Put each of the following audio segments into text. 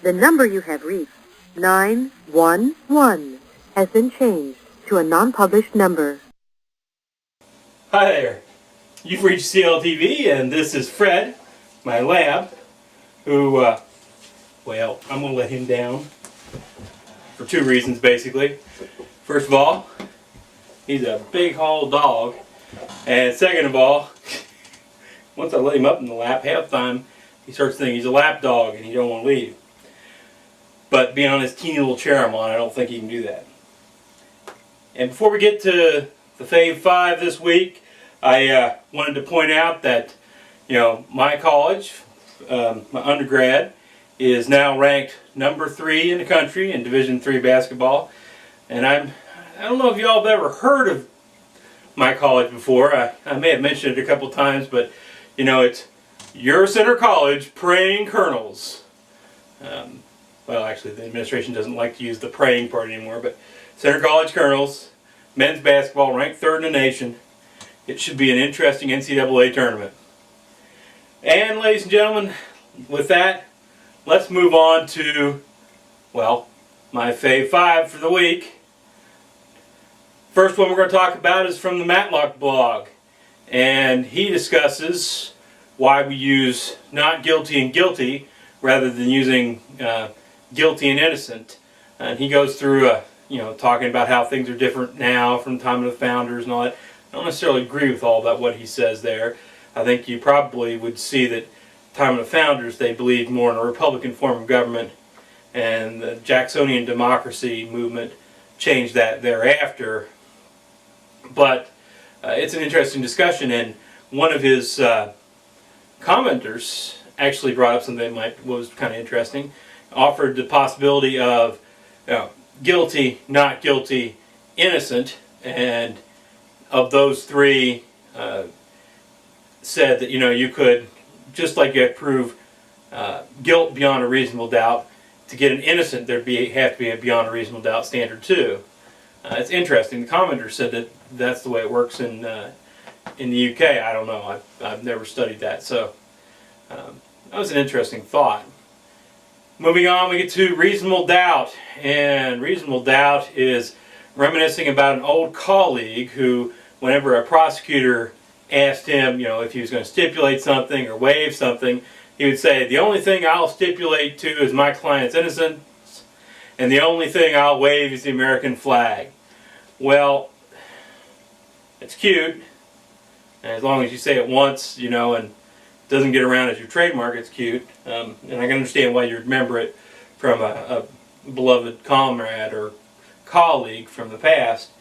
The number you have reached, 911, has been changed to a non-published number. Hi there. You've reached Cltv, and this is Fred, my lab, who, well, I'm going to let him down for two reasons, basically. First of all, he's a big haul dog, and second of all, once I let him up in the lap, half the time he starts thinking he's a lap dog and he don't want to leave. But being on this teeny little chair I'm on, I don't think he can do that. And before we get to the Fave 5 this week, I wanted to point out that, my college, my undergrad, is now ranked number 3 in the country in Division III basketball. And I don't know if y'all have ever heard of my college before. I may have mentioned it a couple times, but it's Your Center College Praying Colonels. Well, actually, the administration doesn't like to use the praying part anymore, but Center College Colonels, men's basketball, ranked 3rd in the nation. It should be an interesting NCAA tournament. And, ladies and gentlemen, with that, let's move on to, well, my Fave 5 for the week. First one we're going to talk about is from the Matlock blog, and he discusses why we use not guilty and guilty rather than using guilty and innocent. And he goes through, talking about how things are different now from the time of the founders and all that. I don't necessarily agree with all that what he says there. I think you probably would see that time of the founders they believed more in a Republican form of government, and the Jacksonian democracy movement changed that thereafter. But it's an interesting discussion, and one of his commenters actually brought up something that was kind of interesting. Offered the possibility of guilty, not guilty, innocent, and of those three said that you could, just like you have to prove guilt beyond a reasonable doubt, to get an innocent there'd have to be a beyond a reasonable doubt standard too. It's interesting. The commenter said that that's the way it works in the UK. I don't know. I've never studied that, so that was an interesting thought. Moving on, we get to reasonable doubt, and reasonable doubt is reminiscing about an old colleague who, whenever a prosecutor asked him, if he was going to stipulate something or waive something, he would say, "The only thing I'll stipulate to is my client's innocence, and the only thing I'll waive is the American flag." Well, it's cute, and as long as you say it once, and doesn't get around as your trademark, it's cute. And I can understand why you remember it from a beloved comrade or colleague from the past.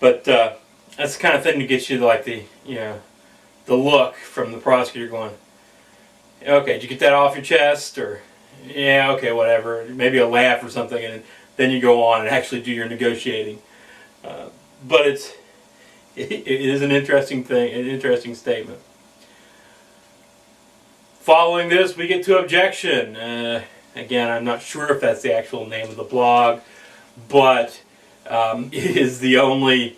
But that's the kind of thing that gets you like the look from the prosecutor going, "Okay, did you get that off your chest?" Or, "Yeah, okay, whatever." Maybe a laugh or something, and then you go on and actually do your negotiating. But it is an interesting thing, an interesting statement. Following this, we get to objection. Again, I'm not sure if that's the actual name of the blog, but it is the only,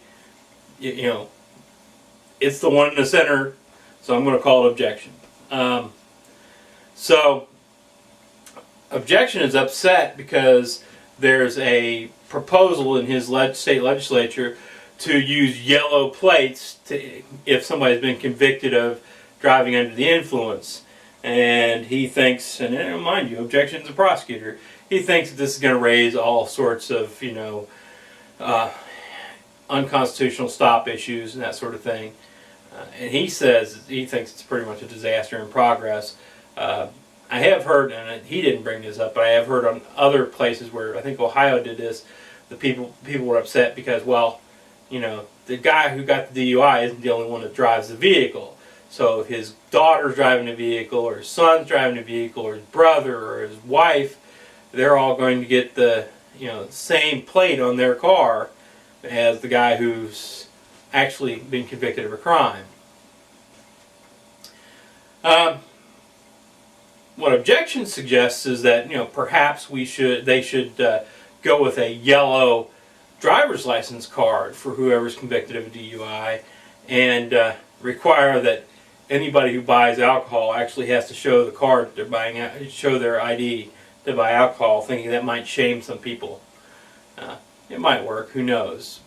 it's the one in the center, so I'm going to call it objection. So, objection is upset because there's a proposal in his state legislature to use yellow plates if somebody's been convicted of driving under the influence. And he thinks, and mind you, objection's a prosecutor, he thinks that this is going to raise all sorts of, unconstitutional stop issues and that sort of thing. And he says he thinks it's pretty much a disaster in progress. I have heard, and he didn't bring this up, but I have heard on other places where I think Ohio did this, the people were upset because, well, the guy who got the DUI isn't the only one that drives the vehicle. So if his daughter's driving a vehicle, or his son's driving a vehicle, or his brother, or his wife, they're all going to get the same plate on their car as the guy who's actually been convicted of a crime. What objection suggests is that perhaps they should go with a yellow driver's license card for whoever's convicted of a DUI, and require that anybody who buys alcohol actually has to show the card that they're buying, show their ID to buy alcohol, thinking that might shame some people. It might work, who knows.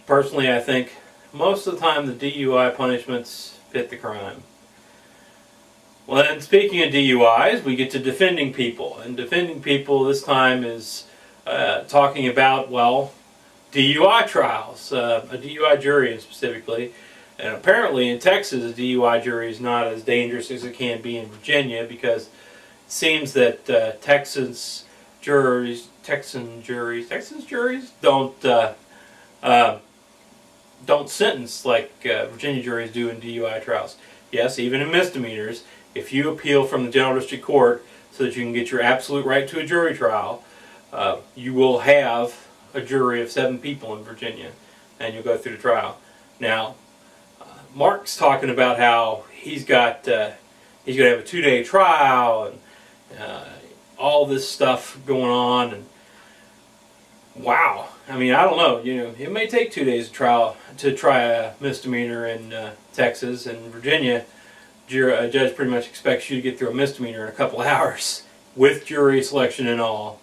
Personally, I think most of the time the DUI punishments fit the crime. Well, then, speaking of DUIs, we get to defending people. And defending people this time is talking about, well, DUI trials, a DUI jury specifically. And apparently in Texas, a DUI jury is not as dangerous as it can be in Virginia, because it seems that Texan juries don't sentence like Virginia juries do in DUI trials. Yes, even in misdemeanors, if you appeal from the General District Court so that you can get your absolute right to a jury trial, you will have a jury of 7 people in Virginia, and you'll go through the trial. Now, Mark's talking about how he's going to have a 2-day trial and all this stuff going on, and wow. I mean, I don't know. It may take 2 days of trial to try a misdemeanor in Texas. And Virginia, a judge pretty much expects you to get through a misdemeanor in a couple of hours with jury selection and all.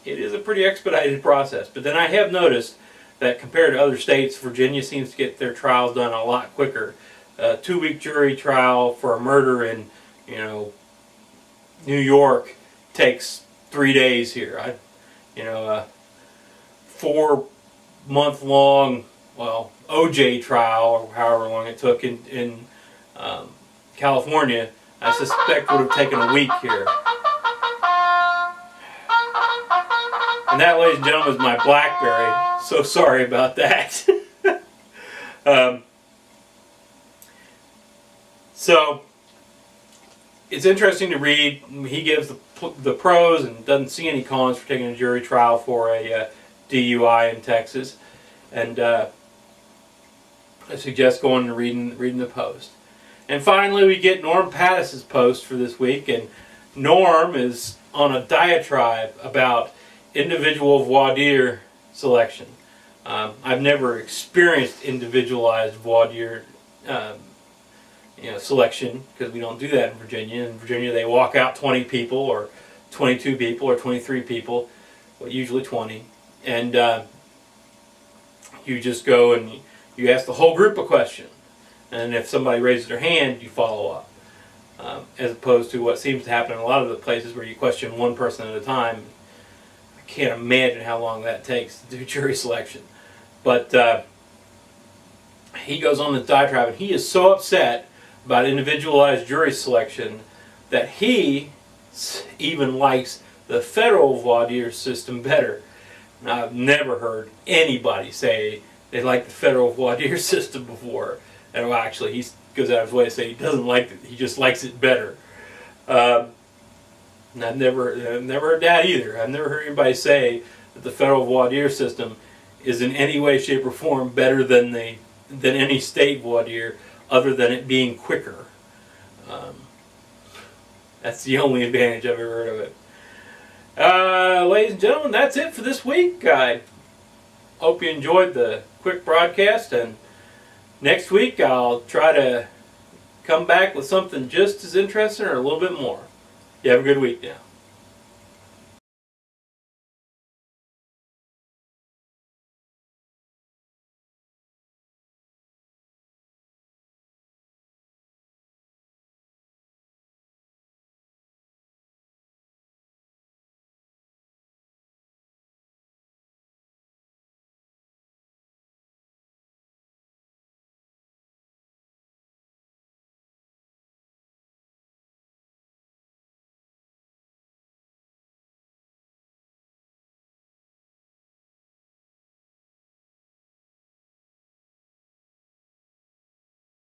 It is a pretty expedited process. But then I have noticed that compared to other states, Virginia seems to get their trials done a lot quicker. A 2-week jury trial for a murder in, New York takes 3 days here. 4-month-long, OJ trial, or however long it took in California, I suspect would have taken a week here. And that, ladies and gentlemen, is my BlackBerry. So sorry about that. So it's interesting to read. He gives the pros and doesn't see any cons for taking a jury trial for a DUI in Texas. And I suggest going and reading the post. And finally, we get Norm Pattis's post for this week. And Norm is on a diatribe about individual voir dire selection. I've never experienced individualized voir dire selection, because we don't do that in Virginia. In Virginia, they walk out 20 people, or 22 people, or 23 people, well, usually 20, and you just go and you ask the whole group a question, and if somebody raises their hand, you follow up, as opposed to what seems to happen in a lot of the places where you question one person at a time. I can't imagine how long that takes to do jury selection. But he goes on the diatribe, and he is so upset about individualized jury selection that he even likes the federal voir dire system better. Now, I've never heard anybody say they like the federal voir dire system before. And well, actually, he goes out of his way to say he doesn't like it, he just likes it better. And I've never heard that either. I've never heard anybody say that the federal voir dire system is in any way, shape, or form better than any state voir dire, other than it being quicker. That's the only advantage I've ever heard of it. Ladies and gentlemen, that's it for this week. I hope you enjoyed the quick broadcast, and next week I'll try to come back with something just as interesting or a little bit more. You have a good week now.